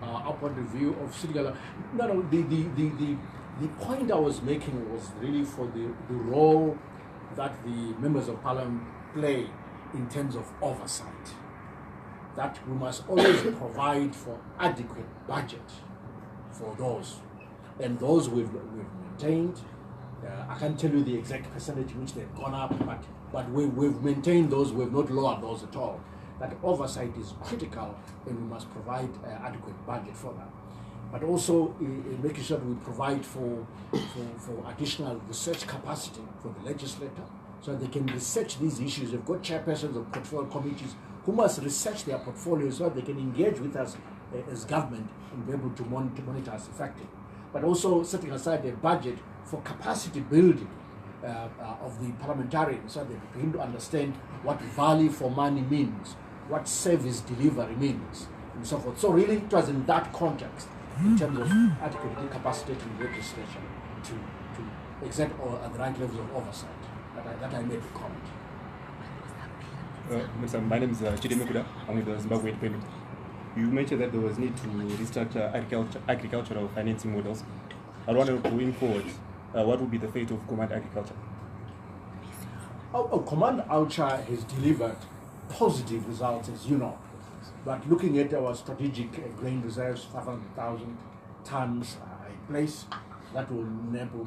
Upward review of sitting allowance. No, the point I was making was really for the role that the members of parliament play in terms of oversight. That we must always provide for adequate budget for those, and those we've maintained. I can't tell you the exact percentage in which they've gone up, but we've maintained those. We've not lowered those at all. That oversight is critical, and we must provide adequate budget for that. But also making sure that we provide for additional research capacity for the legislator, so they can research these issues. They've got chairpersons of portfolio committees who must research their portfolios so that they can engage with us as government and be able to monitor us effectively. But also setting aside a budget for capacity building of the parliamentarians, so they begin to understand what value for money means, what service delivery means, and so forth. So really it was in that context in terms of adequately capacitating the legislature to exert the right levels of oversight. That I made the comment. My name is Chideme Kuda. I'm with the Zimbabwe Independent. You mentioned that there was need to restructure agricultural financing models. I wonder, going forward, what will be the fate of Command Agriculture? Command Agriculture has delivered positive results, as you know. But looking at our strategic grain reserves, 500,000 tons in place, that will enable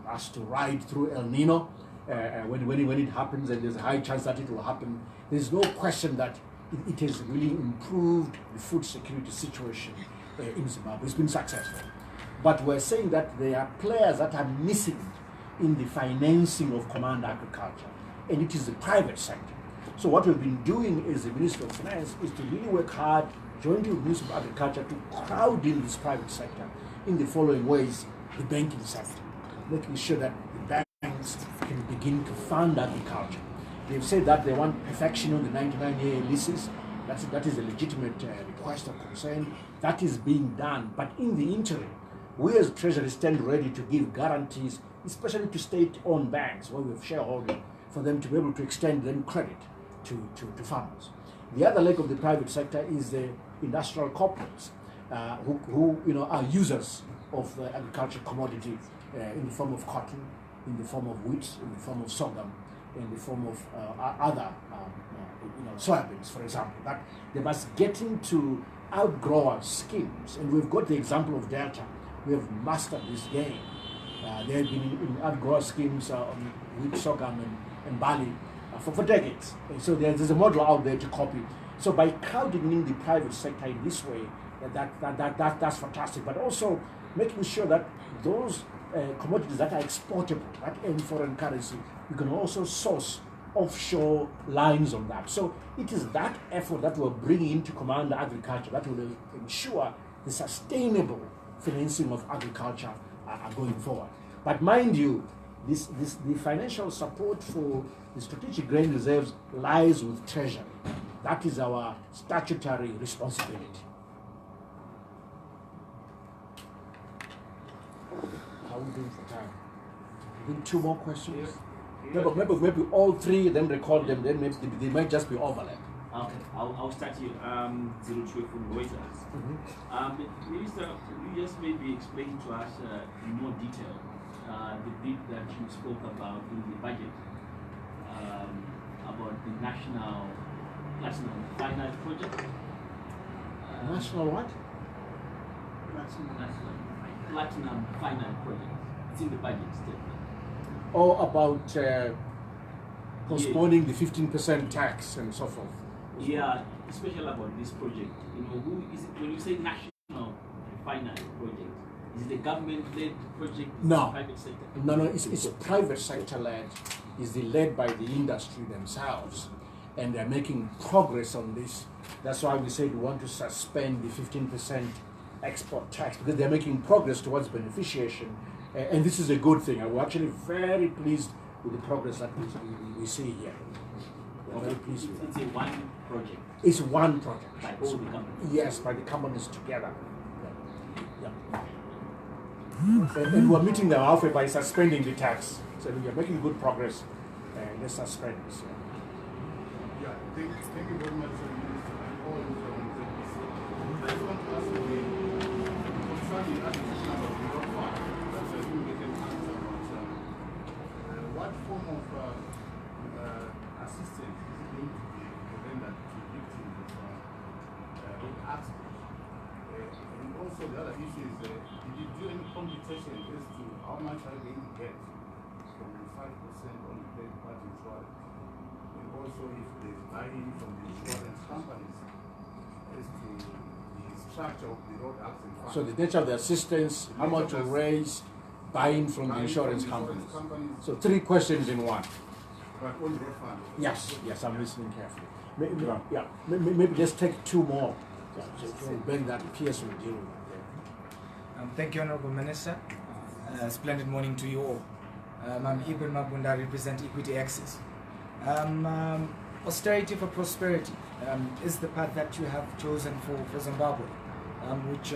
us to ride through El Nino when it happens, and there's a high chance that it will happen. There's no question that it has really improved the food security situation in Zimbabwe. It's been successful. But we're saying that there are players that are missing in the financing of Command Agriculture, and it is the private sector. So what we've been doing as the Minister of Finance is to really work hard, jointly with the Minister of Agriculture, to crowd in this private sector in the following ways: the banking sector, making sure that the banks can begin to fund agriculture. They've said that they want perfection on the 99-year leases. That is a legitimate request of concern. That is being done. But in the interim, we as Treasury stand ready to give guarantees, especially to state-owned banks where we have shareholding, for them to be able to extend them credit to farmers. The other leg of the private sector is the industrial corporates who are users of the agricultural commodity in the form of cotton, in the form of wheat, in the form of sorghum, in the form of other soybeans, for example. That they must get into outgrower schemes, and we've got the example of Delta. We have mastered this game. They have been in outgrower schemes on wheat, sorghum, and barley for decades. And so there's a model out there to copy. So by crowding in the private sector in this way, that's fantastic. But also making sure that those commodities that are exportable, that earn foreign currency, you can also source offshore lines on that. So it is that effort that we're bringing into Command Agriculture that will ensure the sustainable financing of agriculture going forward. But mind you, the financial support for the strategic grain reserves lies with Treasury. That is our statutory responsibility. How are we doing for time? I think 2 more questions. Maybe all 3, then record them. Then maybe they might just be overlap. Okay, I'll start here. 02 from Reuters. Minister, could you just maybe explain to us in more detail the bit that you spoke about in the budget about the National Platinum Finance Project? National what? National Platinum Finance Project. It's in the budget statement. Or about postponing the 15% tax and so forth. Yeah, especially about this project. Who is it? When you say national finance project, is it a government-led project? Is No. it private sector? No, it's private sector-led. It's led by the industry themselves, and they're making progress on this. That's why we said we want to suspend the 15% export tax, because they're making progress towards beneficiation, and this is a good thing. We're actually very pleased with the progress that we see here. We're very pleased with It's a one project. It's one project. By all the companies. Yes, by the companies together. Yeah. And we're meeting them halfway by suspending the tax. So we are making good progress. Let's suspend this. Yeah, thank you very much, Minister. I'm all from ZBC. I just want to ask you concerning acquisition of the road fund. That's a thing we can answer about what form of assistance is it going to be rendered to victims of road accidents? And also the other issue is, did you do any computation as to how much are you going to get from the 5% on the third party insurance? And also if there's buy-in from the insurance companies as to the structure of the road accident fund. So the nature of the assistance, how much to raise, buy-in from the insurance companies. So 3 questions in one. But on road fund. Yes, I'm listening carefully. Maybe just take 2 more. So bring that PS will deal with it. Thank you, Honorable Minister. Splendid morning to you all. I'm Ibn Mabunda, represent Equity Access. Austerity for prosperity is the path that you have chosen for Zimbabwe, which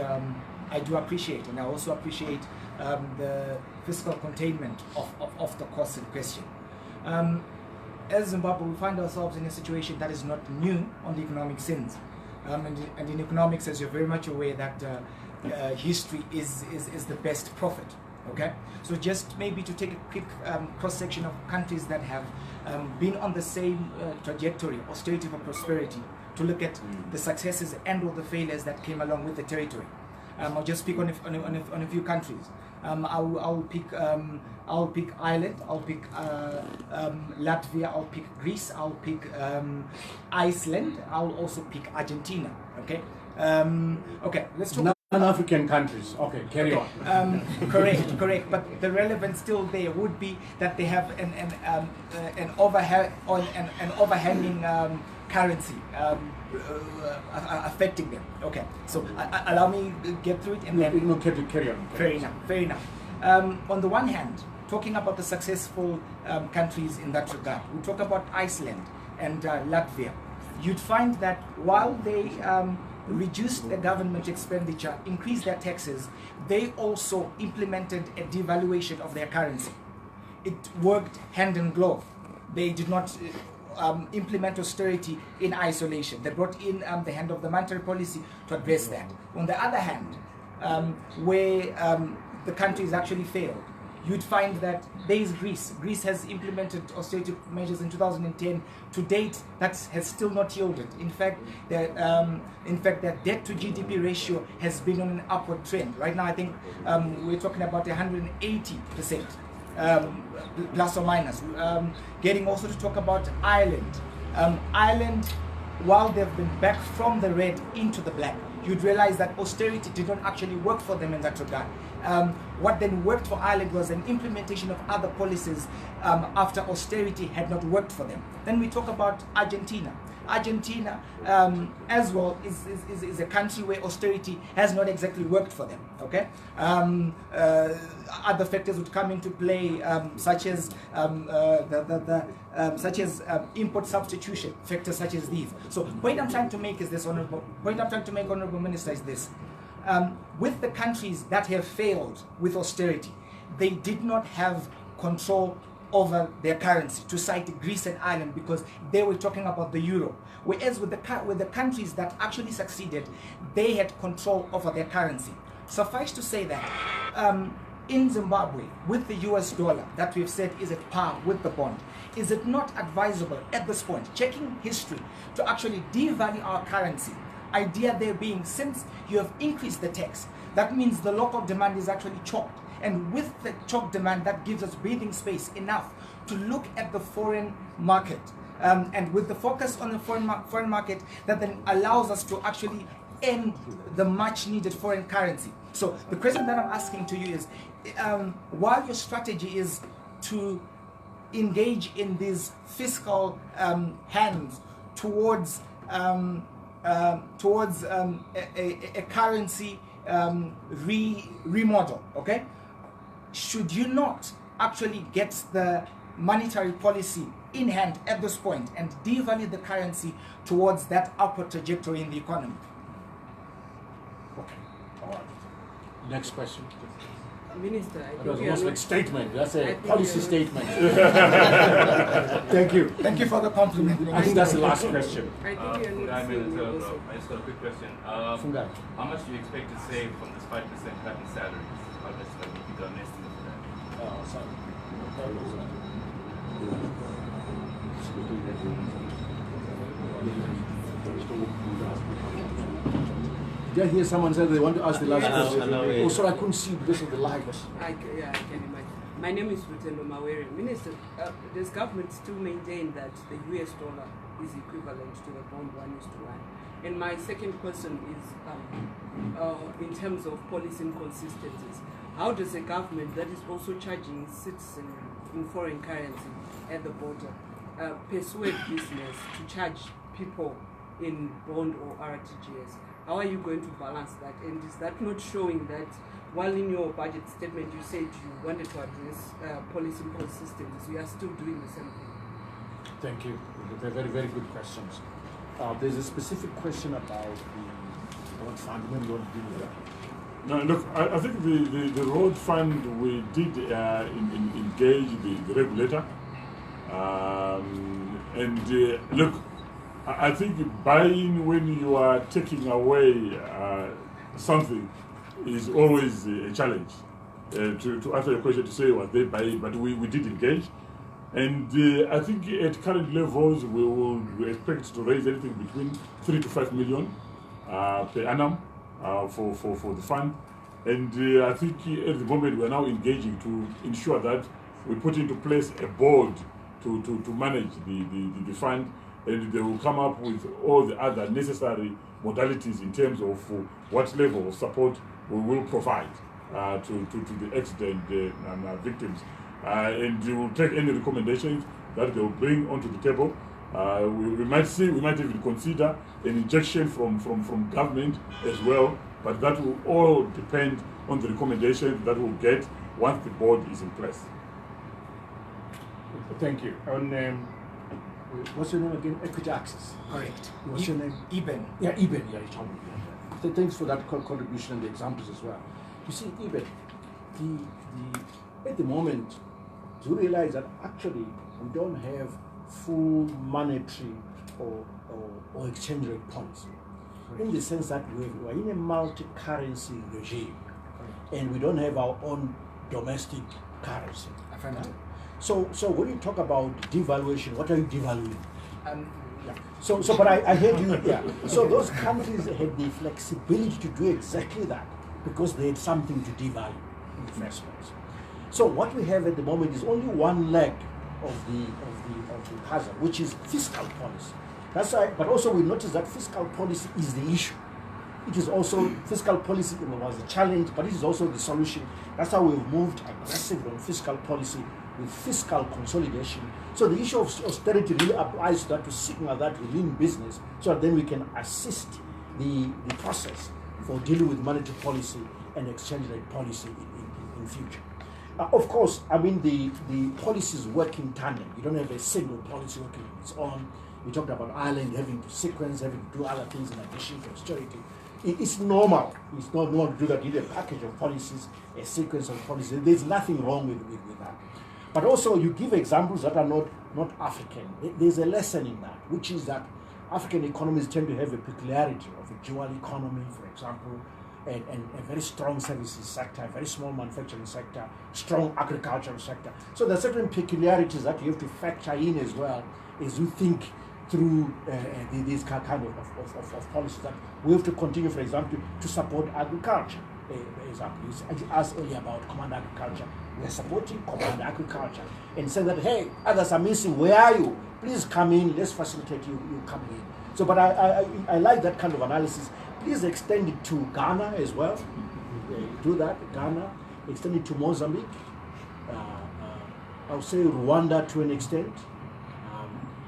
I do appreciate, and I also appreciate the fiscal containment of the costs in question. As Zimbabwe, we find ourselves in a situation that is not new on the economic sense. And in economics, as you're very much aware, that history is the best prophet. Okay, so just maybe to take a quick cross-section of countries that have been on the same trajectory, austerity for prosperity, to look at the successes and all the failures that came along with the territory. I'll just speak on a few countries. I'll pick Ireland. I'll pick Latvia. I'll pick Greece. I'll pick Iceland. I'll also pick Argentina. Okay. Okay. Let's talk. Non-African countries. Okay, carry on. Correct. But the relevance still there would be that they have an overhanging currency affecting them. Okay, so allow me to get through it and then carry on. Fair enough. On the one hand, talking about the successful countries in that regard, we talk about Iceland and Latvia. You'd find that while they reduced their government expenditure, increased their taxes, they also implemented a devaluation of their currency. It worked hand in glove. They did not implement austerity in isolation. They brought in the hand of the monetary policy to address that. On the other hand, where the countries actually failed, you'd find that there is Greece. Greece has implemented austerity measures in 2010. To date, that has still not yielded. In fact, their debt to GDP ratio has been on an upward trend. Right now, I think we're talking about 180%, plus or minus. Getting also to talk about Ireland. Ireland, while they've been back from the red into the black, you'd realize that austerity did not actually work for them in that regard. What then worked for Ireland was an implementation of other policies after austerity had not worked for them. Then we talk about Argentina. Argentina as well is a country where austerity has not exactly worked for them. Okay, other factors would come into play, such as import substitution, factors such as these. So point I'm trying to make is this, honorable minister, is this: with the countries that have failed with austerity, they did not have control over their currency, to cite Greece and Ireland, because they were talking about the euro. Whereas with the countries that actually succeeded, they had control over their currency. Suffice to say that in Zimbabwe, with the US dollar that we've said is at par with the bond, is it not advisable at this point, checking history, to actually devalue our currency? Idea there being, since you have increased the tax, that means the local demand is actually choked. And with the choked demand, that gives us breathing space enough to look at the foreign market. And with the focus on the foreign market, that then allows us to actually end the much needed foreign currency. So the question that I'm asking to you is, while your strategy is to engage in these fiscal hands towards a currency remodel, okay? Should you not actually get the monetary policy in hand at this point and devalue the currency towards that upward trajectory in the economy? Okay, all right. Next question. Minister, I That think was you are almost like not- statement. That's I a think policy you are statement. Thank you. Thank you for the compliment. I think that's the last question. I think you are Fungai, not Minister, seeing also. I just got a quick question. Fungai. How much do you expect to save from this 5% cut in salaries? How much would be the estimate for that? Sorry. Did I hear someone say they want to ask the last question? Oh, sorry, I couldn't see because of the light. I can imagine. My name is Rutendo Mawere. Minister, does government still maintain that the US dollar is equivalent to the bond 1:1? And my second question is, in terms of policy inconsistencies, how does a government that is also charging citizens in foreign currency at the border persuade business to charge people in bond or RTGS? How are you going to balance that? And is that not showing that while in your budget statement you said you wanted to address policy inconsistencies, you are still doing the same thing? Thank you. They're very, very good questions. There's a specific question about the bond fund. Maybe you want to deal with that. No, look, I think the road fund, we did engage the regulator. Look, I think buying when you are taking away something is always a challenge. To answer your question, to say was they buying, but we did engage. And I think at current levels, we expect to raise anything between 3 to 5 million per annum for the fund. And I think at the moment we are now engaging to ensure that we put into place a board to manage the fund, and they will come up with all the other necessary modalities in terms of what level of support we will provide to the accident victims. And we will take any recommendations that they will bring onto the table. We might even consider an injection from government as well, but that will all depend on the recommendations that we'll get once the board is in place. Thank you. On what's your name again? Equity Access. Correct. What's your name? Eben. Yeah, Eben. Yeah, you told me. So thanks for that contribution and the examples as well. You see, Eben, at the moment, do you realize that actually we don't have full monetary or exchange rate policy? Right. In the sense that we're in a multi-currency regime, right, and we don't have our own domestic currency. Affirmative. So when you talk about devaluation, what are you devaluing? Yeah. But I heard you. Yeah. So those countries had the flexibility to do exactly that because they had something to devalue in the first place. So what we have at the moment is only one leg of the puzzle, which is fiscal policy. That's why. But also we notice that fiscal policy is the issue. It is also fiscal policy was a challenge, but it is also the solution. That's how we've moved aggressively on fiscal policy with fiscal consolidation. So the issue of austerity really applies to that, to signal that we're in business, so that then we can assist the process for dealing with monetary policy and exchange rate policy in future. Of course, I mean the policies work in tandem. You don't have a single policy working on its own. We talked about Ireland having to sequence, having to do other things in addition to austerity. It's normal. It's not normal to do that. You need a package of policies, a sequence of policies. There's nothing wrong with that. But also you give examples that are not African. There's a lesson in that, which is that African economies tend to have a peculiarity of a dual economy, for example, and a very strong services sector, a very small manufacturing sector, strong agricultural sector. So there are certain peculiarities that you have to factor in as well as you think through these kind of policies that we have to continue, for example, to support agriculture. For example, you asked earlier about command agriculture. We are supporting command agriculture and say that, hey, others are missing, where are you? Please come in, let's facilitate you coming in. So, but I like that kind of analysis. Please extend it to Ghana as well. Do that, Ghana. Extend it to Mozambique. I would say Rwanda to an extent.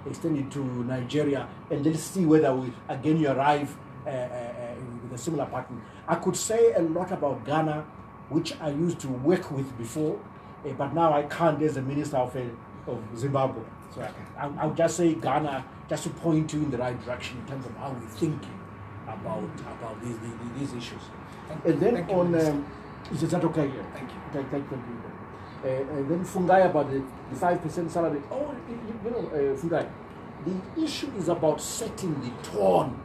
Extend it to Nigeria, and let's see whether you arrive with a similar pattern. I could say a lot about Ghana, which I used to work with before, but now I can't as a minister of Zimbabwe. So I'll just say Ghana, just to point you in the right direction in terms of how we're thinking about these issues. And then is that okay? Yeah. Thank you. Thank you. And then Fungai about the 5% salary. Oh, Fungai, the issue is about setting the tone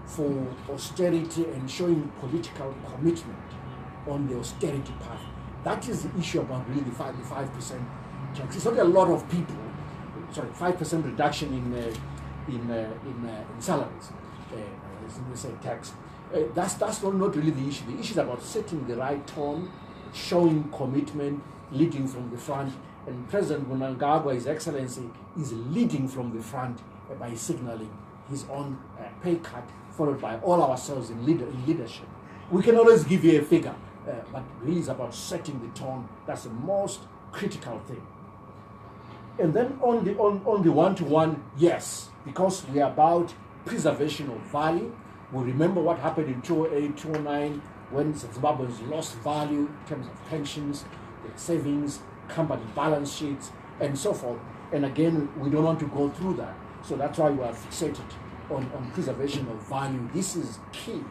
for austerity and showing political commitment on the austerity path. That is the issue about really the 5% tax. It's not a lot of people. Sorry, 5% reduction in salaries. As we say, tax. That's not really the issue. The issue is about setting the right tone, showing commitment, leading from the front, and President Mnangagwa, His Excellency, is leading from the front by signaling his own pay cut, followed by all ourselves in leadership. We can always give you a figure, but really it's about setting the tone. That's the most critical thing. And then on the one-to-one, yes, because we are about preservation of value. We remember what happened in 2008, 2009, when Zimbabweans lost value in terms of pensions, their savings, company balance sheets, and so forth. And again, we don't want to go through that. So that's why we are fixated on preservation of value. This is key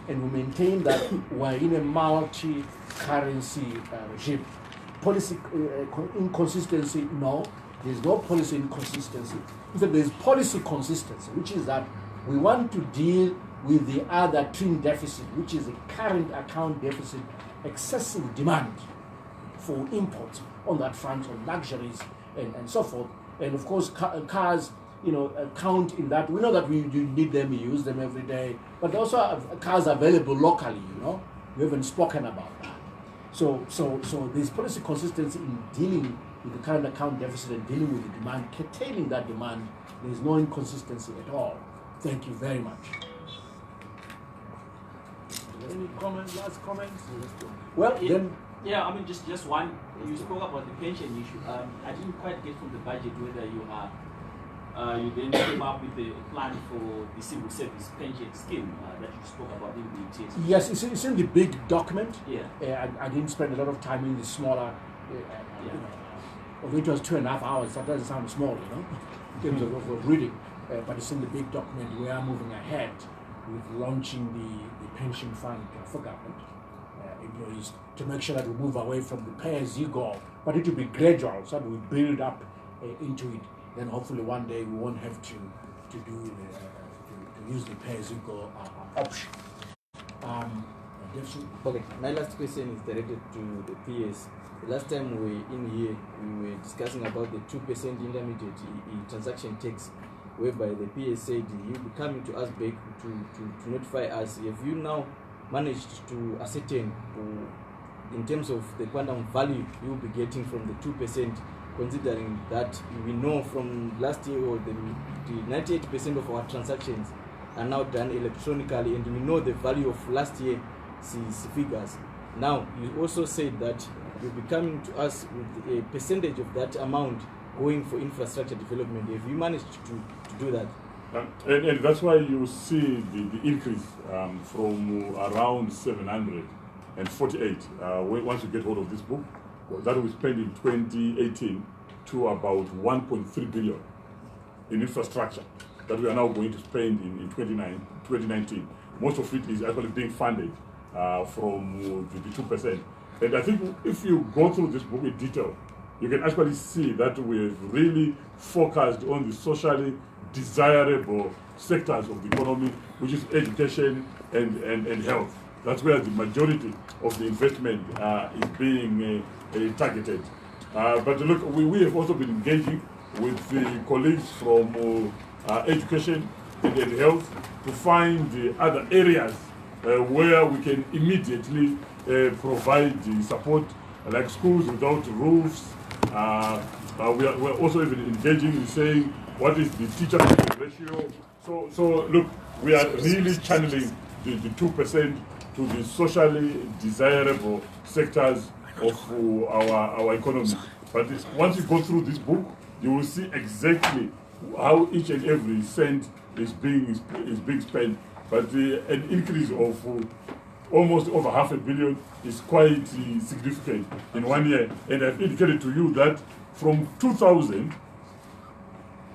and we maintain that we're in a multi-currency regime. Policy inconsistency, no. There's no policy inconsistency. In fact, there's policy consistency, which is that we want to deal with the other twin deficit, which is the current account deficit, excessive demand for imports on that front, on luxuries and so forth. And of course, cars, count in that. We know that we need them, we use them every day, but also have cars available locally, We haven't spoken about that. So there's policy consistency in dealing with the current account deficit and dealing with the demand, curtailing that demand. There's no inconsistency at all. Thank you very much. Any comments, last comments? Well, then... Yeah, I mean, just one. You spoke about the pension issue. I didn't quite get from the budget whether you then came up with a plan for the civil service pension scheme that you spoke about in the TSP. Yes, it's in the big document. Yeah. I didn't spend a lot of time in the smaller, although it was 2.5 hours, that doesn't sound small, in terms of reading. But it's in the big document. We are moving ahead with launching the pension fund for government employees to make sure that we move away from the pay-as-you-go, but it will be gradual, so that we build up into it. Then hopefully one day we won't have to use the pay-as-you-go option. Okay, my last question is directed to the PS. The last time we were in here, we were discussing about the 2% intermediate transaction tax, whereby the PS said you'll be coming to us back to notify us. Have you now managed to ascertain in terms of the quantum value you'll be getting from the 2%, considering that we know from last year or the 98% of our transactions are now done electronically, and we know the value of last year's figures. Now, you also said that you'll be coming to us with a percentage of that amount going for infrastructure development. Have you managed to do that? And that's why you see the increase from around 748 once you get hold of this book, that we spent in 2018 to about 1.3 billion in infrastructure that we are now going to spend in 2019. Most of it is actually being funded from the 2%. And I think if you go through this book in detail, you can actually see that we've really focused on the socially desirable sectors of the economy, which is education and health. That's where the majority of the investment is being targeted. But look, we have also been engaging with the colleagues from education and health to find the other areas where we can immediately provide the support, like schools without roofs. We're also even engaging in saying what is the teacher ratio. So look, we are really channeling the 2% to the socially desirable sectors of our economy. But once you go through this book, you will see exactly how each and every cent is being spent. But an increase of almost over $500 million is quite significant in 1 year. And I've indicated to you that from 2000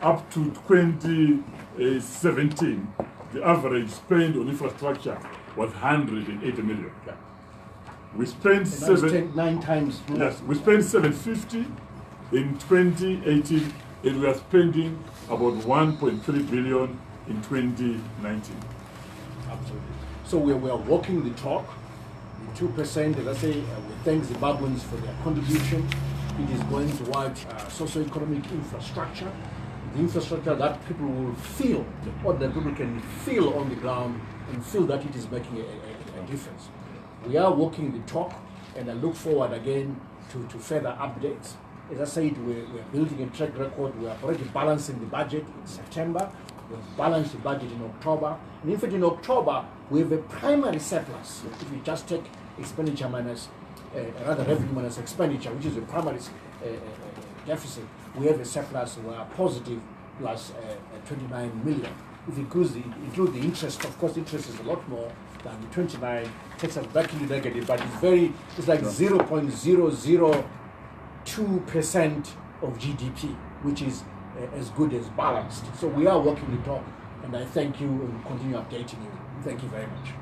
up to 2017, the average spend on infrastructure was 180 million. We spent 9 times more. Yes, we spent 750 in 2018, and we are spending about 1.3 billion in 2019. Absolutely. So we are walking the talk. The 2%, as I say, we thank Zimbabweans for their contribution. It is going towards socio-economic infrastructure, the infrastructure that people will feel, or that people can feel on the ground and feel that it is making a difference. We are walking the talk, and I look forward again to further updates. As I said, we're building a track record. We are already balancing the budget in September. We've balanced the budget in October. And in fact, in October, we have a primary surplus. If you just take expenditure minus, rather revenue minus expenditure, which is a primary deficit, we have a surplus. We are positive plus 29 million. If you include the interest, of course, interest is a lot more than the 29, takes us back into negative, but it's like 0.002% of GDP, which is as good as balanced. So we are walking the talk, and I thank you and continue updating you. Thank you very much.